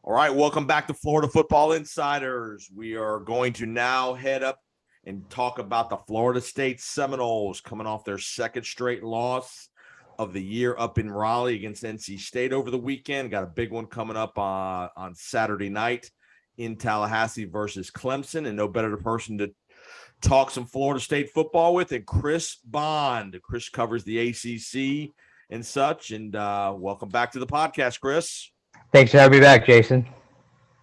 All right, welcome back to Florida Football Insiders. We are going to now head up and talk about the Florida State Seminoles coming off their second straight loss of the year up in Raleigh against NC State over the weekend. Got a big one coming up on Saturday night in Tallahassee versus Clemson, and no better person to talk some Florida State football with than Chris Bond. Chris covers the ACC and such, and welcome back to the podcast, Chris. Thanks for having me back, Jason.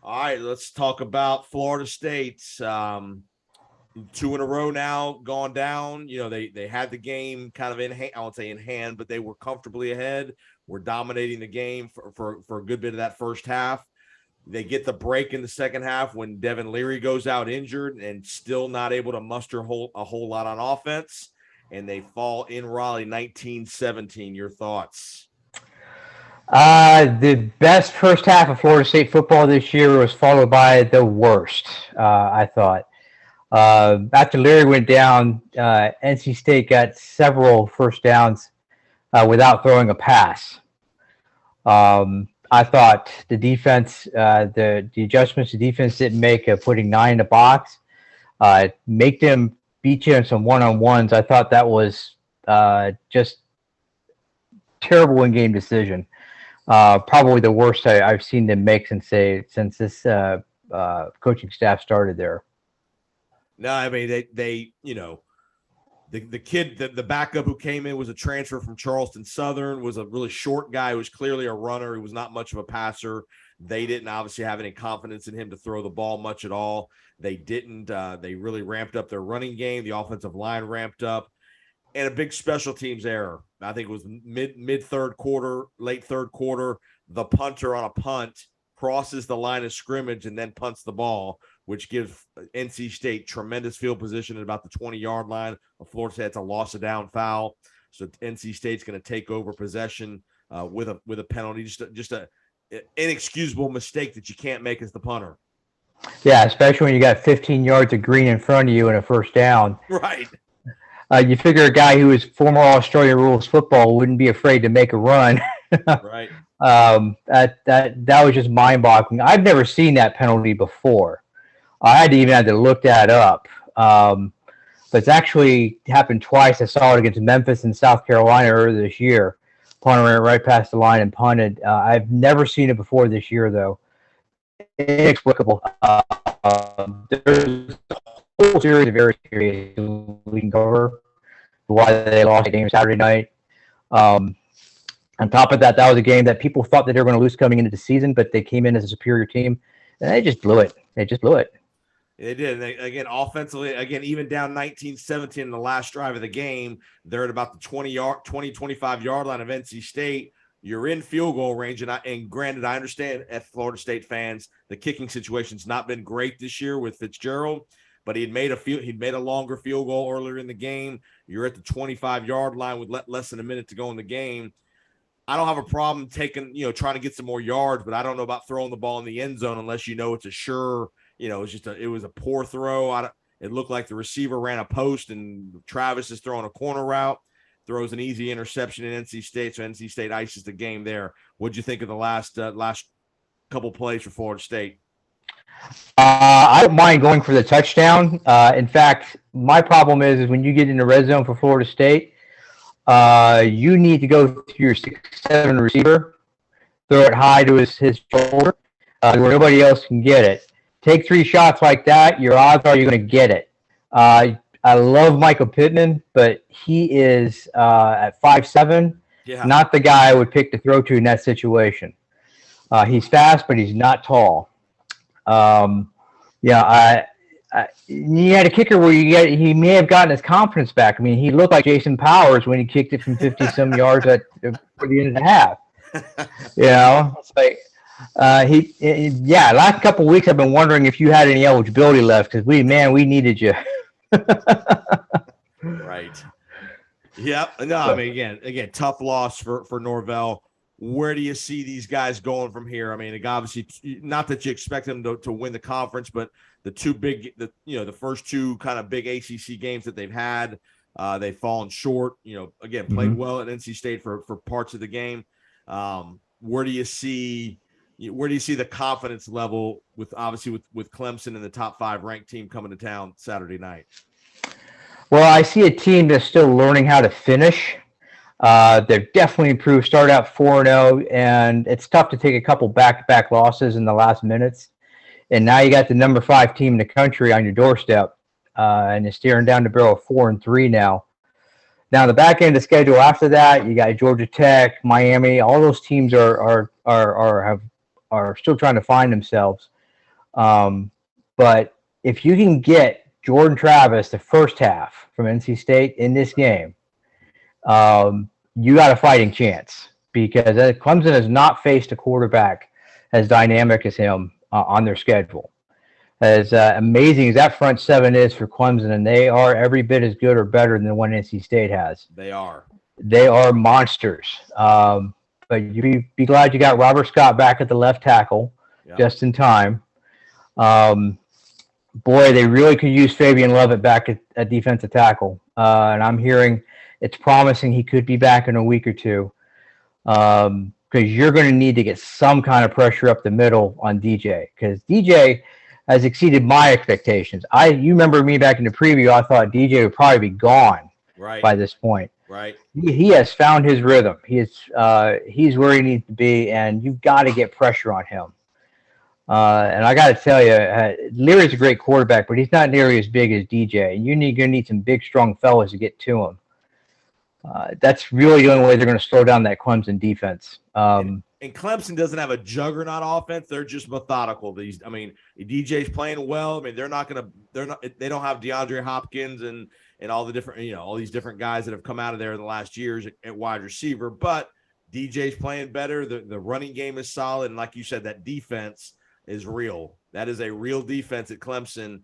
All right, let's talk about Florida State. 2 in a row now gone down. You know, they had the game kind of in hand. I won't say in hand, but they were comfortably ahead. Were dominating the game for a good bit of that first half. They get the break in the second half when Devin Leary goes out injured and still not able to muster a whole lot on offense. And they fall in Raleigh 19-17. Your thoughts? The best first half of Florida State football this year was followed by the worst, I thought. After Leary went down, NC State got several first downs without throwing a pass. I thought the defense, the adjustments the defense didn't make of putting 9 in the box, make them beat you in some one-on-ones. I thought that was just terrible in-game decision. Probably the worst I've seen them make since this coaching staff started there. No, I mean they you know, the kid, the backup who came in was a transfer from Charleston Southern, was a really short guy who was clearly a runner. He was not much of a passer. They didn't obviously have any confidence in him to throw the ball much at all. They didn't. They really ramped up their running game. The offensive line ramped up. And a big special teams error. I think it was mid third quarter, late third quarter. The punter on a punt crosses the line of scrimmage and then punts the ball, which gives NC State tremendous field position at about the 20-yard line. Florida State's a loss of down foul, so NC State's going to take over possession with a penalty. Just a inexcusable mistake that you can't make as the punter. Yeah, especially when you got 15 yards of green in front of you and a first down. Right. You figure a guy who is former Australian rules football wouldn't be afraid to make a run. Right. That was just mind-boggling. I've never seen that penalty before. I had to look that up. But it's actually happened twice. I saw it against Memphis and South Carolina earlier this year. Punter ran right past the line and punted. I've never seen it before this year, though. Inexplicable. There's a whole series of very serious we can cover why they lost the game Saturday night. On top of that, that was a game that people thought that they were going to lose coming into the season, but they came in as a superior team, and they just blew it. They just blew it. They did. Again, offensively, even down 19-17 in the last drive of the game, they're at about the 25-yard line of NC State. You're in field goal range, and granted, I understand as Florida State fans, the kicking situation's not been great this year with Fitzgerald, but he'd made a longer field goal earlier in the game. You're at the 25-yard line with less than a minute to go in the game. I don't have a problem trying to get some more yards, but I don't know about throwing the ball in the end zone unless you know it's a sure, it was a poor throw. It looked like the receiver ran a post and Travis is throwing a corner route, throws an easy interception in NC State, so NC State ices the game there. What'd you think of the last couple plays for Florida State? I don't mind going for the touchdown. In fact, my problem is when you get in the red zone for Florida State, you need to go to your 6'7" receiver, throw it high to his shoulder, where nobody else can get it. Take 3 shots like that, your odds are you're going to get it. I love Michael Pittman, but he is at 5'7", not the guy I would pick to throw to in that situation. He's fast, but he's not tall. You had a kicker where he may have gotten his confidence back. I mean, he looked like Jason Powers when he kicked it from 50-some yards for the end of the half. It's like last couple of weeks I've been wondering if you had any eligibility left because we needed you. Right. Yep. No, I mean, again, tough loss for Norvell. Where do you see these guys going from here? I mean, obviously, not that you expect them to win the conference, but the first 2 kind of big ACC games that they've had, they've fallen short. Played well at NC State for parts of the game. Where do you see where do you see the confidence level with obviously with Clemson and the top 5 ranked team coming to town Saturday night? Well, I see a team that's still learning how to finish. They've definitely improved. Started out 4-0, and it's tough to take a couple back-to-back losses in the last minutes. And now you got the number 5 team in the country on your doorstep, and you're staring down the barrel of 4-3 now. Now, the back end of the schedule after that, you got Georgia Tech, Miami. All those teams are still trying to find themselves. But if you can get Jordan Travis the first half from NC State in this game, you got a fighting chance, because Clemson has not faced a quarterback as dynamic as him on their schedule. As amazing as that front 7 is for Clemson, and they are every bit as good or better than the one NC State has. They are monsters. But you be glad you got Robert Scott back at the left tackle just in time. Boy, they really could use Fabian Lovett back at defensive tackle. And I'm hearing it's promising he could be back in a week or two, because you're going to need to get some kind of pressure up the middle on DJ, because DJ has exceeded my expectations. You remember me back in the preview, I thought DJ would probably be gone by this point. Right. He has found his rhythm. He's where he needs to be, and you've got to get pressure on him. And I got to tell you, Leary's a great quarterback, but he's not nearly as big as DJ. And you're going to need some big, strong fellas to get to him. That's really the only way they're going to slow down that Clemson defense. And Clemson doesn't have a juggernaut offense. They're just methodical. DJ's playing well. I mean, they don't have DeAndre Hopkins and all the different, all these different guys that have come out of there in the last years at wide receiver, but DJ's playing better. The running game is solid. And like you said, that defense is real. That is a real defense at Clemson.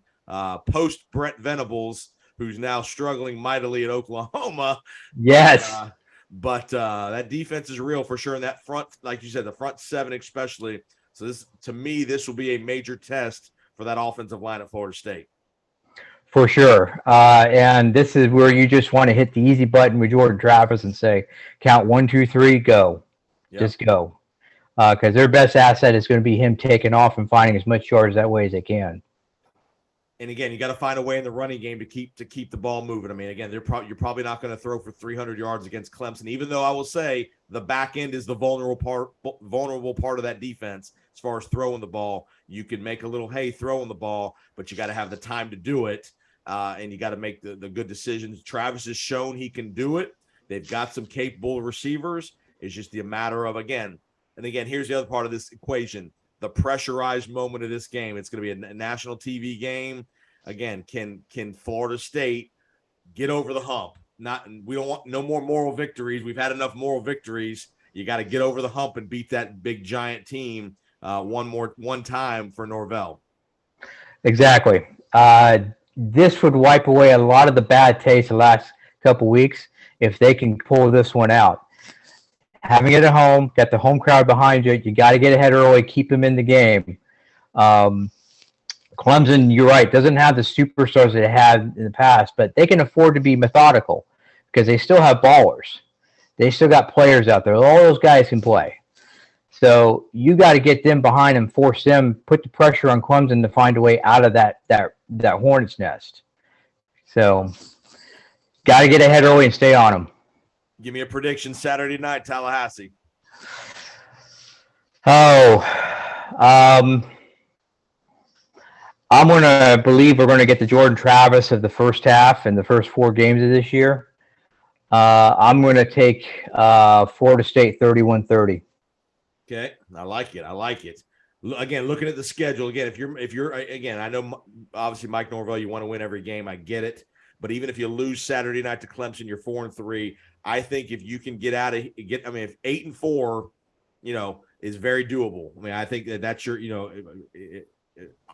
Post Brent Venables, who's now struggling mightily at Oklahoma. Yes. But that defense is real for sure. And that front, like you said, the front 7 especially. So this will be a major test for that offensive line at Florida State. For sure. And this is where you just want to hit the easy button with Jordan Travis and say, count 1, 2, 3, go. Yep. Just go. Because their best asset is going to be him taking off and finding as much yards that way as they can. And again, you got to find a way in the running game to keep the ball moving. I mean, again, you're probably not going to throw for 300 yards against Clemson, even though I will say the back end is the vulnerable part of that defense as far as throwing the ball. You can make a little hay throwing the ball, but you got to have the time to do it, and you got to make the good decisions. Travis has shown he can do it. They've got some capable receivers. It's just a matter of, again, here's the other part of this equation. The pressurized moment of this game. It's going to be a national TV game. Again, can Florida State get over the hump? We don't want no more moral victories. We've had enough moral victories. You got to get over the hump and beat that big giant team one time for Norvell. Exactly. This would wipe away a lot of the bad taste the last couple weeks if they can pull this one out. Having it at home, got the home crowd behind you. You got to get ahead early, keep them in the game. Clemson, you're right, doesn't have the superstars that it had in the past, but they can afford to be methodical because they still have ballers. They still got players out there. All those guys can play. So you got to get them behind them, force them, put the pressure on Clemson to find a way out of that hornet's nest. So got to get ahead early and stay on them. Give me a prediction Saturday night, Tallahassee. I'm going to believe we're going to get the Jordan Travis of the first half and the first 4 games of this year. I'm going to take Florida State 31-30. Okay, I like it. Again, looking at the schedule, again, if you're again, I know obviously Mike Norvell, you want to win every game. I get it. But even if you lose Saturday night to Clemson, you're 4-3. I think if you can if 8-4, is very doable. I mean, I think that's your,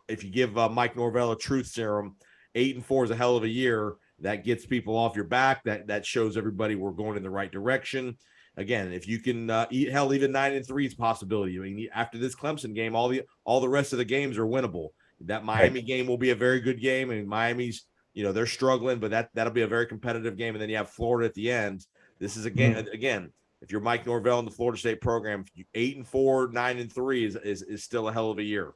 if you give Mike Norvell a truth serum, 8-4 is a hell of a year. That gets people off your back. That shows everybody we're going in the right direction. Again, if you can even 9-3 is a possibility. I mean, after this Clemson game, all the rest of the games are winnable. That Miami game will be a very good game. I mean, Miami's, they're struggling, but that'll be a very competitive game. And then you have Florida at the end. This is a game, again, if you're Mike Norvell in the Florida State program, 8-4, 9-3 is still a hell of a year.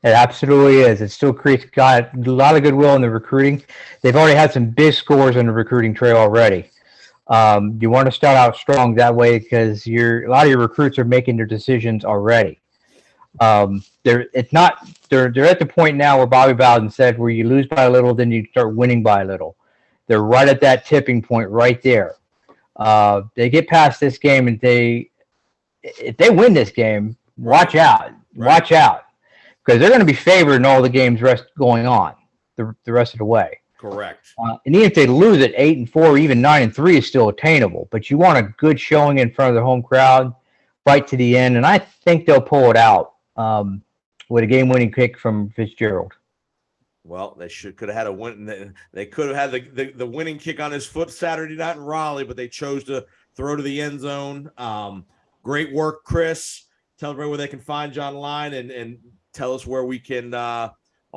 It absolutely is. It still got a lot of goodwill in the recruiting. They've already had some big scores on the recruiting trail already. You want to start out strong that way because a lot of your recruits are making their decisions already. They're at the point now where Bobby Bowden said, where you lose by a little, then you start winning by a little. They're right at that tipping point right there. They get past this game, and if they win this game, watch out, watch out, because they're going to be favored in all the games going on the rest of the way. Correct. And even if they lose at 8-4, even 9-3 is still attainable. But you want a good showing in front of the home crowd, fight to the end, and I think they'll pull it out with a game-winning kick from Fitzgerald. Well, they could have had a win. They could have had the winning kick on his foot Saturday night in Raleigh, but they chose to throw to the end zone. Great work, Chris. Tell everybody where they can find you online, and tell us where we can all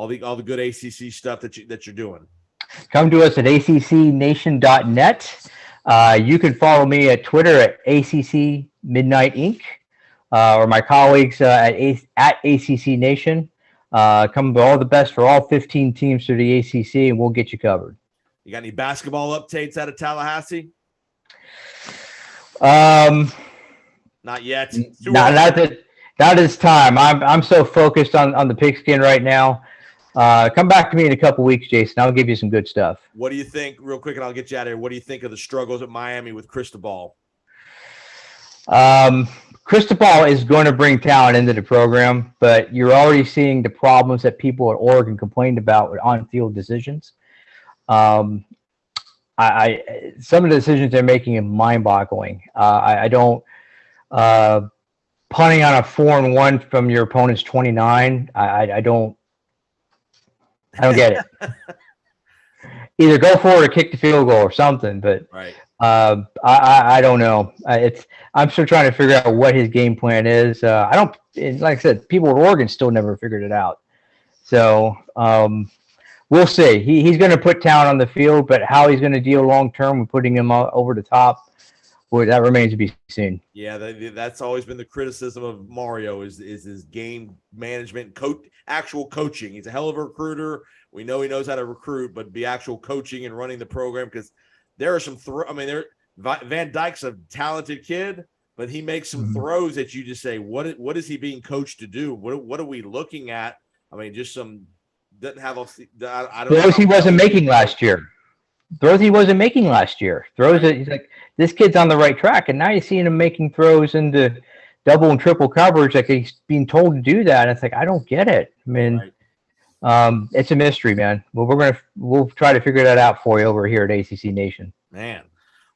the good ACC stuff that you're doing. Come to us at accnation.net. You can follow me at Twitter at ACC Midnight Inc. Or my colleagues at ACC Nation. Come all the best for all 15 teams through the ACC, and we'll get you covered. You got any basketball updates out of Tallahassee? Not yet. Not this time. I'm so focused on the pigskin right now. Come back to me in a couple weeks, Jason. I'll give you some good stuff. What do you think, real quick, and I'll get you out of here. What do you think of the struggles at Miami with Cristobal? Cristobal is going to bring talent into the program, but you're already seeing the problems that people at Oregon complained about with on-field decisions. Some of the decisions they're making are mind-boggling. I don't punting on a 4-1 from your opponent's 29. I don't get it. Either go for it or kick the field goal or something, but right. I don't know. I'm still trying to figure out what his game plan is. Like I said, people at Oregon still never figured it out. So we'll see. He's going to put talent on the field, but how he's going to deal long term with putting him over the top, well, that remains to be seen. Yeah, that's always been the criticism of Mario is his game management, actual coaching. He's a hell of a recruiter. We know he knows how to recruit, but be actual coaching and running the program, because there are some Van Dyke's a talented kid, but he makes some throws that you just say, what is he being coached to do? What are we looking at? I mean, just some doesn't have I don't know. Throws he wasn't making last year. Throws he's like, this kid's on the right track, and now you're seeing him making throws into double and triple coverage, like he's being told to do that. And it's like, I don't get it. I mean, it's a mystery, man. Well, we'll try to figure that out for you over here at ACC Nation. Man,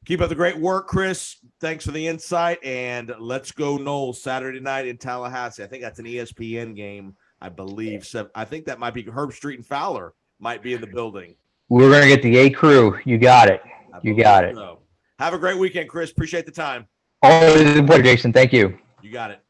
keep up the great work, Chris. Thanks for the insight, and let's go Noles Saturday night in Tallahassee. I think that's an ESPN game, I believe. So I think that might be Herb Street and Fowler might be in the building. We're going to get the A crew. You got it. You got it. So. Have a great weekend, Chris. Appreciate the time. Always a pleasure, Jason. Thank you. You got it.